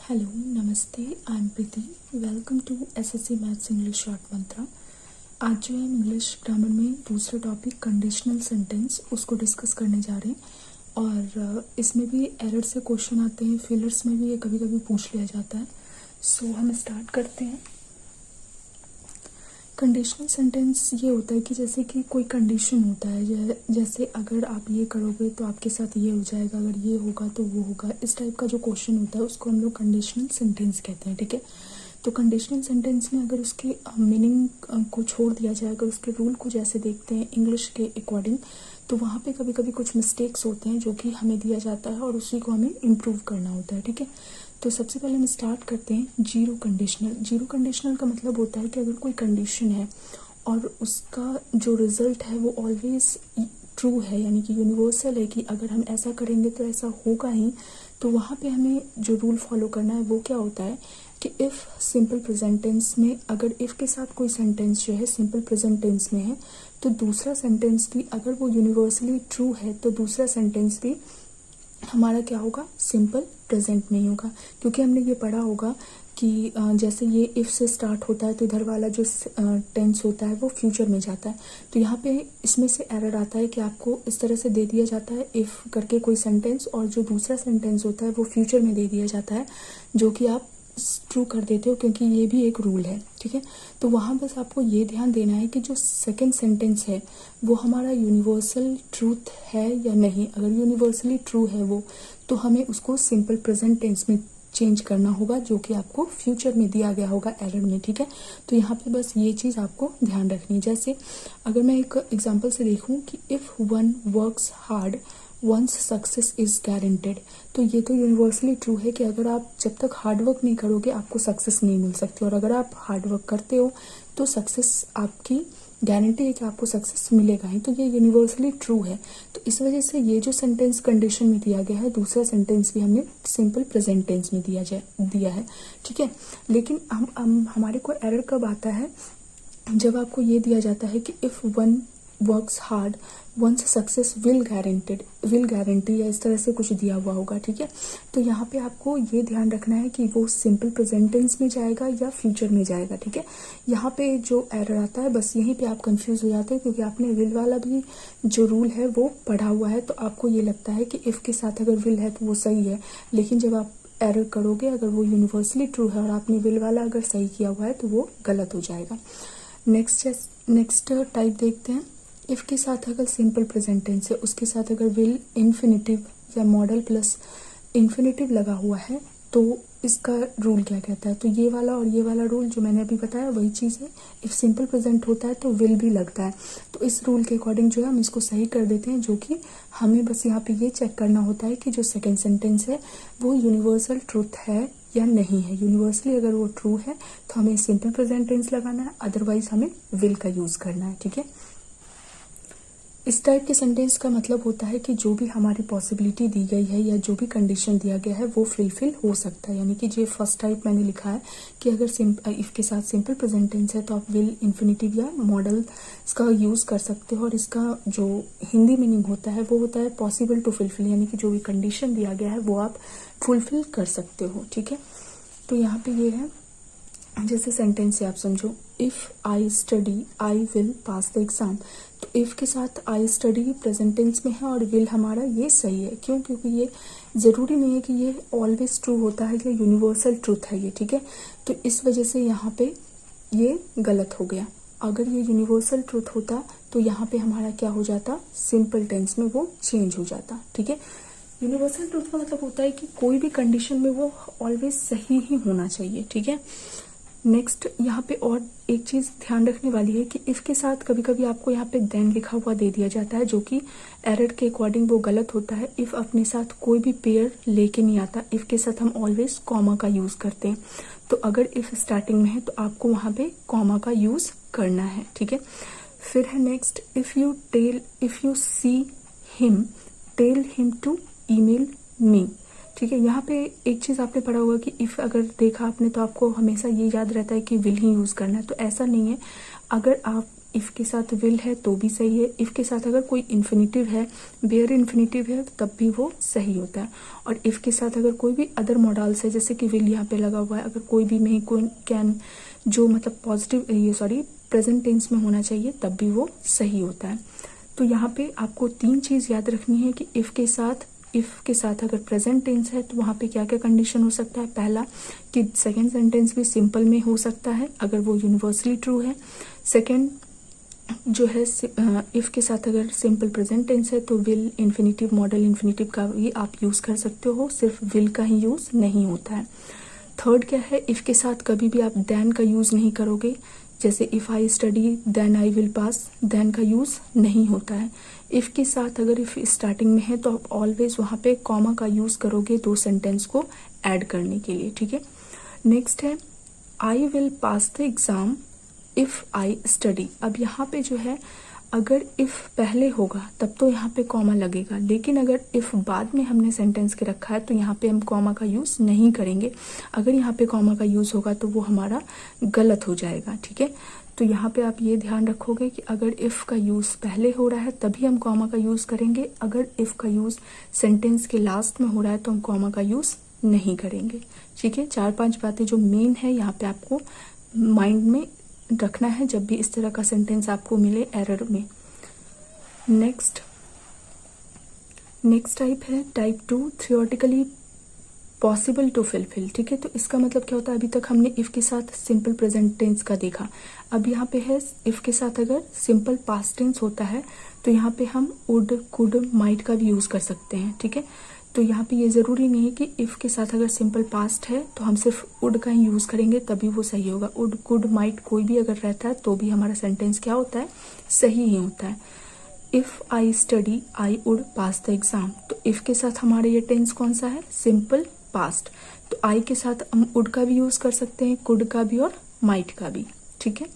Hello नमस्ते I am Preeti. Welcome to SSC maths English short Mantra. आज जो है हम इंग्लिश ग्रामर में दूसरा टॉपिक कंडीशनल सेंटेंस उसको डिस्कस करने जा रहे हैं और इसमें भी एरर से क्वेश्चन आते हैं, फिलर्स में भी ये कभी कभी पूछ लिया जाता है। सो हम स्टार्ट करते हैं। कंडीशनल सेंटेंस ये होता है कि जैसे कि कोई कंडीशन होता है, जैसे अगर आप ये करोगे तो आपके साथ ये हो जाएगा, अगर ये होगा तो वो होगा, इस टाइप का जो क्वेश्चन होता है उसको हम लोग कंडीशनल सेंटेंस कहते हैं। ठीक है, तो कंडीशनल सेंटेंस में अगर उसके मीनिंग को छोड़ दिया जाए, अगर उसके रूल को जैसे देखते हैं इंग्लिश के अकॉर्डिंग, तो वहाँ पे कभी कभी कुछ मिस्टेक्स होते हैं जो कि हमें दिया जाता है और उसी को हमें इम्प्रूव करना होता है। ठीक है, तो सबसे पहले हम स्टार्ट करते हैं जीरो कंडीशनल। जीरो कंडीशनल का मतलब होता है कि अगर कोई कंडीशन है और उसका जो रिजल्ट है वो ऑलवेज ट्रू है, यानी कि यूनिवर्सल है, कि अगर हम ऐसा करेंगे तो ऐसा होगा ही, तो वहाँ पे हमें जो रूल फॉलो करना है वो क्या होता है कि इफ़ सिंपल प्रेजेंट टेंस में, अगर इफ़ के साथ कोई सेंटेंस जो है सिंपल प्रेजेंट टेंस में है, तो दूसरा सेंटेंस भी अगर वो यूनिवर्सली ट्रू है तो दूसरा सेंटेंस भी हमारा क्या होगा, सिंपल प्रेजेंट में ही होगा। क्योंकि हमने ये पढ़ा होगा कि जैसे ये इफ़ से स्टार्ट होता है तो इधर वाला जो टेंस होता है वो फ्यूचर में जाता है। तो यहाँ पे इसमें से एरर आता है कि आपको इस तरह से दे दिया जाता है इफ़ करके कोई सेंटेंस, और जो दूसरा सेंटेंस होता है वो फ्यूचर में दे दिया जाता है, जो कि आप ट्रू कर देते हो, क्योंकि ये भी एक रूल है। ठीक है, तो वहाँ बस आपको ये ध्यान देना है कि जो सेकंड सेंटेंस है वो हमारा यूनिवर्सल ट्रूथ है या नहीं। अगर यूनिवर्सली ट्रू है वो, तो हमें उसको सिंपल प्रेजेंट टेंस में चेंज करना होगा, जो कि आपको फ्यूचर में दिया गया होगा एरर में। ठीक है, तो यहाँ पे बस ये चीज़ आपको ध्यान रखनी है। जैसे अगर मैं एक एग्जांपल से देखूँ कि if one works hard once success is guaranteed, तो ये तो यूनिवर्सली ट्रू है कि अगर आप जब तक हार्ड वर्क नहीं करोगे आपको सक्सेस नहीं मिल सकती, और अगर आप हार्ड वर्क करते हो तो सक्सेस आपकी गारंटी है कि आपको सक्सेस मिलेगा ही। तो ये यूनिवर्सली ट्रू है। तो इस वजह से ये जो सेंटेंस कंडीशन में दिया गया है, दूसरा सेंटेंस भी हमने सिंपल प्रेजेंट टेंस में दिया है। ठीक है, लेकिन हमारे को एरर कब आता है, जब आपको ये दिया जाता है कि if one works hard once success will guarantee, या इस तरह से कुछ दिया हुआ होगा। ठीक है, तो यहाँ पे आपको ये ध्यान रखना है कि वो सिंपल प्रेजेंट टेंस में जाएगा या फ्यूचर में जाएगा। ठीक है, यहाँ पे जो एरर आता है बस यहीं पे आप कंफ्यूज हो जाते हो, क्योंकि आपने विल वाला भी जो रूल है वो पढ़ा हुआ है, तो आपको ये लगता है कि इफ़ के साथ अगर विल है तो वो सही है, लेकिन जब आप एरर करोगे, अगर वो यूनिवर्सली ट्रू है और आपने विल वाला अगर सही किया हुआ है तो वो गलत हो जाएगा। नेक्स्ट टाइप देखते हैं। इफ़ के साथ अगर सिंपल प्रेजेंट टेंस है, उसके साथ अगर विल इन्फिनिटिव या मॉडल प्लस इन्फिनिटिव लगा हुआ है, तो इसका रूल क्या कहता है। तो ये वाला और ये वाला रूल जो मैंने अभी बताया वही चीज़ है। इफ़ सिंपल प्रेजेंट होता है तो विल भी लगता है, तो इस रूल के अकॉर्डिंग जो है हम इसको सही कर देते हैं, जो कि हमें बस यहाँ पे ये चेक करना होता है कि जो सेकेंड सेंटेंस है वो यूनिवर्सल ट्रूथ है या नहीं है। यूनिवर्सली अगर वो ट्रू है तो हमें सिंपल प्रेजेंट टेंस लगाना है, अदरवाइज हमें विल का यूज़ करना है। ठीक है, इस टाइप के सेंटेंस का मतलब होता है कि जो भी हमारी पॉसिबिलिटी दी गई है या जो भी कंडीशन दिया गया है वो फुलफिल हो सकता है। यानी कि जो फर्स्ट टाइप मैंने लिखा है कि अगर इफ़ के साथ सिंपल प्रेजेंट टेंस है तो आप विल इन्फिनिटिव या मॉडल इसका यूज़ कर सकते हो, और इसका जो हिंदी मीनिंग होता है वो होता है पॉसिबल टू फुलफिल, यानी कि जो भी कंडीशन दिया गया है वो आप फुलफिल कर सकते हो। ठीक है, तो यहाँ पे ये है, जैसे सेंटेंस से आप समझो, if I study I will pass the exam. तो इफ़ के साथ आई स्टडी प्रेजेंट टेंस में है और विल हमारा ये सही है। क्यों? क्योंकि ये ज़रूरी नहीं है कि ये ऑलवेज ट्रू होता है या यूनिवर्सल ट्रूथ है ये। ठीक है, तो इस वजह से यहाँ पे ये गलत हो गया। अगर ये यूनिवर्सल ट्रूथ होता तो यहाँ पे हमारा क्या हो जाता, सिंपल टेंस में वो चेंज हो जाता। ठीक है, यूनिवर्सल ट्रूथ का मतलब होता है कि कोई भी कंडीशन में वो ऑलवेज सही ही होना चाहिए। ठीक है, नेक्स्ट यहाँ पे और एक चीज़ ध्यान रखने वाली है कि इफ़ के साथ कभी कभी आपको यहाँ पे देन लिखा हुआ दे दिया जाता है, जो कि एरर के अकॉर्डिंग वो गलत होता है। इफ़ अपने साथ कोई भी पेयर लेके नहीं आता, इफ़ के साथ हम ऑलवेज कॉमा का यूज़ करते हैं, तो अगर इफ़ स्टार्टिंग में है तो आपको वहाँ पे कॉमा का यूज़ करना है। ठीक है, फिर है next, if you see him tell him to email me. ठीक है, यहाँ पे एक चीज़ आपने पढ़ा होगा कि इफ़ अगर देखा आपने तो आपको हमेशा ये याद रहता है कि विल ही यूज़ करना है, तो ऐसा नहीं है। अगर आप इफ़ के साथ विल है तो भी सही है। इफ़ के साथ अगर कोई इन्फिनेटिव है, बेयर इन्फिनेटिव है, तब भी वो सही होता है। और इफ़ के साथ अगर कोई भी अदर मॉडल्स है, जैसे कि विल यहाँ पे लगा हुआ है, अगर कोई भी मे, कोई कैन, जो मतलब पॉजिटिव प्रेजेंट टेंस में होना चाहिए, तब भी वो सही होता है। तो यहाँ पे आपको 3 चीज़ याद रखनी है कि इफ़ के साथ अगर प्रेजेंट टेंस है तो वहाँ पे क्या क्या कंडीशन हो सकता है। पहला कि सेकेंड सेंटेंस भी सिंपल में हो सकता है अगर वो यूनिवर्सली ट्रू है। सेकेंड जो है इफ़ के साथ अगर सिंपल प्रेजेंट टेंस है तो विल, इन्फिनेटिव, मॉडल इन्फिनेटिव का भी आप यूज़ कर सकते हो, सिर्फ विल का ही यूज़ नहीं होता है। थर्ड क्या है, इफ़ के साथ कभी भी आप देन का यूज़ नहीं करोगे, जैसे if I study then I will pass, then का यूज़ नहीं होता है। इफ़ के साथ अगर इफ़ स्टार्टिंग में है तो आप ऑलवेज वहाँ पे कॉमा का यूज़ करोगे दो सेंटेंस को ऐड करने के लिए, ठीक है। नेक्स्ट है आई will pass the exam if I study. अब यहाँ पे जो है अगर इफ़ पहले होगा तब तो यहाँ पे कॉमा लगेगा, लेकिन अगर इफ़ बाद में हमने सेंटेंस के रखा है तो यहाँ पे हम कॉमा का यूज़ नहीं करेंगे। अगर यहाँ पे कॉमा का यूज़ होगा तो वो हमारा गलत हो जाएगा, ठीक है। तो यहाँ पे आप ये ध्यान रखोगे कि अगर इफ़ का यूज़ पहले हो रहा है तभी हम कॉमा का यूज़ करेंगे, अगर इफ़ का यूज़ सेंटेंस के लास्ट में हो रहा है तो हम कॉमा का यूज़ नहीं करेंगे, ठीक है। 4-5 बातें जो मेन है यहाँ पे आपको माइंड में रखना है जब भी इस तरह का सेंटेंस आपको मिले एरर में। नेक्स्ट टाइप है type 2, theoretically possible to fulfil, ठीक है। तो इसका मतलब क्या होता है, अभी तक हमने इफ़ के साथ सिंपल प्रेजेंट टेंस का देखा, अब यहाँ पे है इफ़ के साथ अगर सिंपल पास्ट टेंस होता है तो यहाँ पे हम वुड, कुड, माइट का भी यूज़ कर सकते हैं, ठीक है। तो यहाँ पे ये ज़रूरी नहीं है कि इफ़ के साथ अगर सिंपल पास्ट है तो हम सिर्फ वुड का ही यूज़ करेंगे तभी वो सही होगा। वुड, कुड, माइट कोई भी अगर रहता है तो भी हमारा सेंटेंस क्या होता है, सही ही होता है। If I study I would pass the exam, तो इफ़ के साथ हमारा ये टेंस कौन सा है, सिंपल पास्ट। तो आई के साथ हम वुड का भी यूज़ कर सकते हैं, कुड का भी और माइट का भी, ठीक है।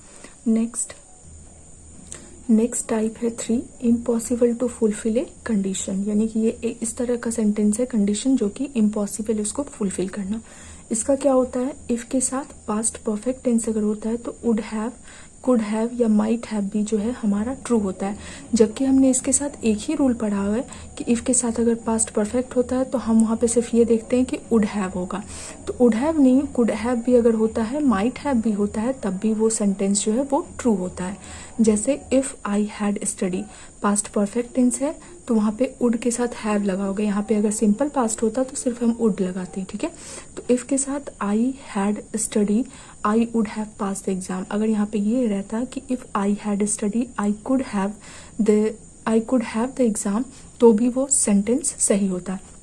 नेक्स्ट टाइप है 3, impossible to fulfil a condition, यानी कि ये इस तरह का सेंटेंस है कंडीशन जो कि इम्पॉसिबल है उसको फुलफिल करना। इसका क्या होता है, इफ़ के साथ पास्ट परफेक्ट टेंस अगर होता है तो वुड हैव, कुड हैव या माइट हैव भी जो है हमारा ट्रू होता है, जबकि हमने इसके साथ एक ही रूल पढ़ा हुआ है कि इफ़ के साथ अगर पास्ट परफेक्ट होता है तो हम वहाँ पे सिर्फ ये देखते हैं कि वुड हैव होगा, तो वुड हैव नहीं, कुड हैव भी अगर होता है, माइट हैव भी होता है, तब भी वो सेंटेंस जो है वो ट्रू होता है। जैसे if I had study, past perfect tense है तो वहाँ पे वुड के साथ हैव लगा होगा, यहाँ पे अगर सिंपल पास्ट होता तो सिर्फ हम वुड लगाते हैं, ठीक है। तो इफ़ के साथ आई had study I would have pass the exam, अगर यहाँ पे ये रहता कि if I had study I could have the exam, तो भी वो सेंटेंस सही होता है।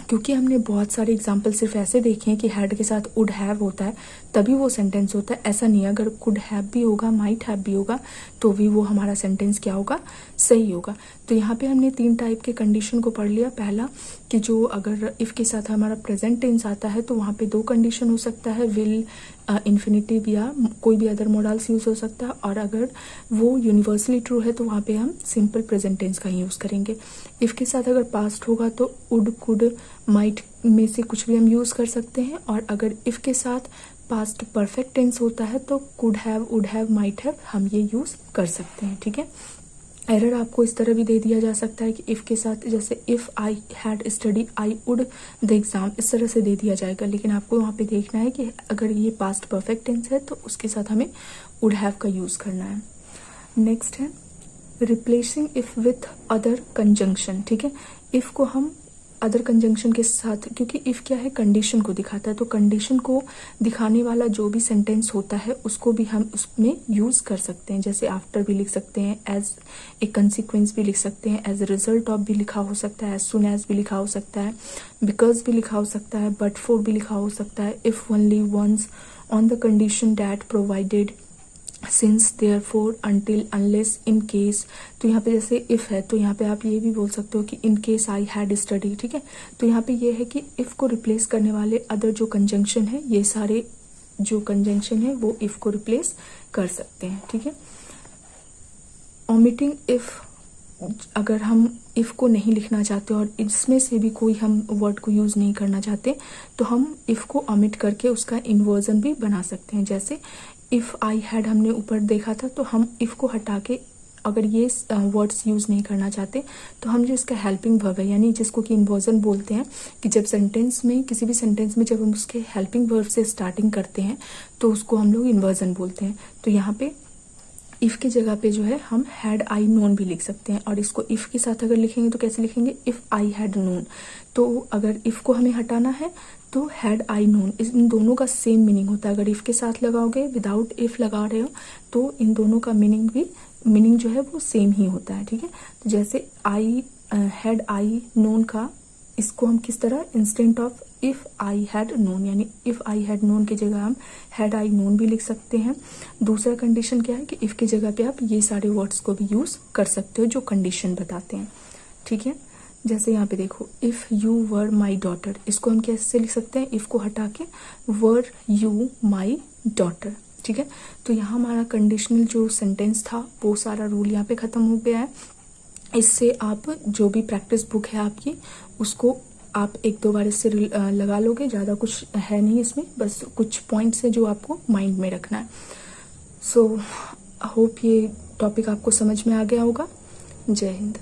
क्योंकि हमने बहुत सारे एग्जाम्पल सिर्फ ऐसे देखे हैं कि हैड के साथ वुड हैव होता है तभी वो सेंटेंस होता है, ऐसा नहीं है, अगर कुड हैव भी होगा, माइट हैव भी होगा, तो भी वो हमारा सेंटेंस क्या होगा, सही होगा। तो यहाँ पे हमने 3 टाइप के कंडीशन को पढ़ लिया। पहला कि जो अगर इफ़ के साथ हमारा प्रेजेंट टेंस आता है तो वहाँ पे 2 कंडीशन हो सकता है, विल, इन्फिनेटिव या कोई भी अदर मॉडल्स यूज़ हो सकता है, और अगर वो यूनिवर्सली ट्रू है तो वहाँ पे हम सिंपल प्रेजेंट टेंस का ही यूज़ करेंगे। इफ़ के साथ अगर पास्ट होगा तो वुड, कुड, माइट में से कुछ भी हम यूज़ कर सकते हैं, और अगर इफ़ के साथ पास्ट परफेक्ट टेंस होता है तो could have, would have, might have हम ये यूज़ कर सकते हैं, ठीक है। एरर आपको इस तरह भी दे दिया जा सकता है कि इफ़ के साथ जैसे if I had study I would the exam, इस तरह से दे दिया जाएगा, लेकिन आपको वहाँ पे देखना है कि अगर ये पास्ट परफेक्ट टेंस है तो उसके साथ हमें वुड हैव का यूज़ करना है। नेक्स्ट है replacing if with other conjunction, ठीक है। इफ़ को हम अदर कंजंक्शन के साथ, क्योंकि इफ़ क्या है, कंडीशन को दिखाता है, तो कंडीशन को दिखाने वाला जो भी सेंटेंस होता है उसको भी हम उसमें यूज़ कर सकते हैं। जैसे आफ्टर भी लिख सकते हैं, एज ए कंसिक्वेंस भी लिख सकते हैं, एज ए रिजल्ट ऑफ भी लिखा हो सकता है, एज सुन एज भी लिखा हो सकता है, बिकॉज भी लिखा हो सकता है, बट फॉर भी लिखा हो सकता है, if only once, on the condition that, provided, since, therefore, until, unless, in case. तो यहाँ पे जैसे इफ़ है तो यहाँ पे आप ये भी बोल सकते हो कि in case I had study, ठीक है। तो यहाँ पे ये है कि इफ़ को रिप्लेस करने वाले अदर जो कंजंक्शन है, ये सारे जो कंजंक्शन है वो इफ़ को रिप्लेस कर सकते हैं, ठीक है। ओमिटिंग इफ़, अगर हम इफ़ को नहीं लिखना चाहते और इसमें से भी कोई हम वर्ड को यूज़ नहीं करना चाहते तो हम इफ़ को ओमिट करके उसका इन्वर्जन भी बना सकते हैं। जैसे इफ़ आई हैड हमने ऊपर देखा था, तो हम इफ़ को हटा के अगर ये वर्ड्स यूज़ नहीं करना चाहते तो हम जो इसका हेल्पिंग वर्ब है, यानी जिसको कि इन्वर्जन बोलते हैं, कि जब सेंटेंस में, किसी भी सेंटेंस में जब हम उसके हेल्पिंग वर्ब से स्टार्टिंग करते हैं तो उसको हम लोग इन्वर्जन बोलते हैं। तो यहाँ पे इफ़ की जगह पे जो है हम हैड आई नोन भी लिख सकते हैं, और इसको इफ़ के साथ अगर लिखेंगे तो कैसे लिखेंगे, इफ़ आई हैड नोन। तो अगर इफ़ को हमें हटाना है तो हैड आई नोन, इन दोनों का सेम मीनिंग होता है। अगर इफ़ के साथ लगाओगे, विदाउट इफ़ लगा रहे हो, तो इन दोनों का मीनिंग जो है वो सेम ही होता है, ठीक है। तो जैसे आई हैड आई नोन का, इसको हम किस तरह, instant of if I had known, यानी इफ़ आई हैड नोन की जगह हम हैड आई नोन भी लिख सकते हैं। दूसरा कंडीशन क्या है कि इफ़ की जगह पे आप ये सारे वर्ड्स को भी यूज़ कर सकते हो जो कंडीशन बताते हैं, ठीक है। जैसे यहाँ पे देखो, if you were my daughter, इसको हम कैसे लिख सकते हैं, इफ़ को हटा के वर यू माई डॉटर, ठीक है। तो यहाँ हमारा कंडीशनल जो सेंटेंस था वो सारा रूल यहाँ पे ख़त्म हो गया है। इससे आप जो भी प्रैक्टिस बुक है आपकी, उसको आप एक दो बार इससे लगा लोगे, ज़्यादा कुछ है नहीं इसमें, बस कुछ पॉइंट्स है जो आपको माइंड में रखना है। सो होप ये टॉपिक आपको समझ में आ गया होगा। जय हिंद।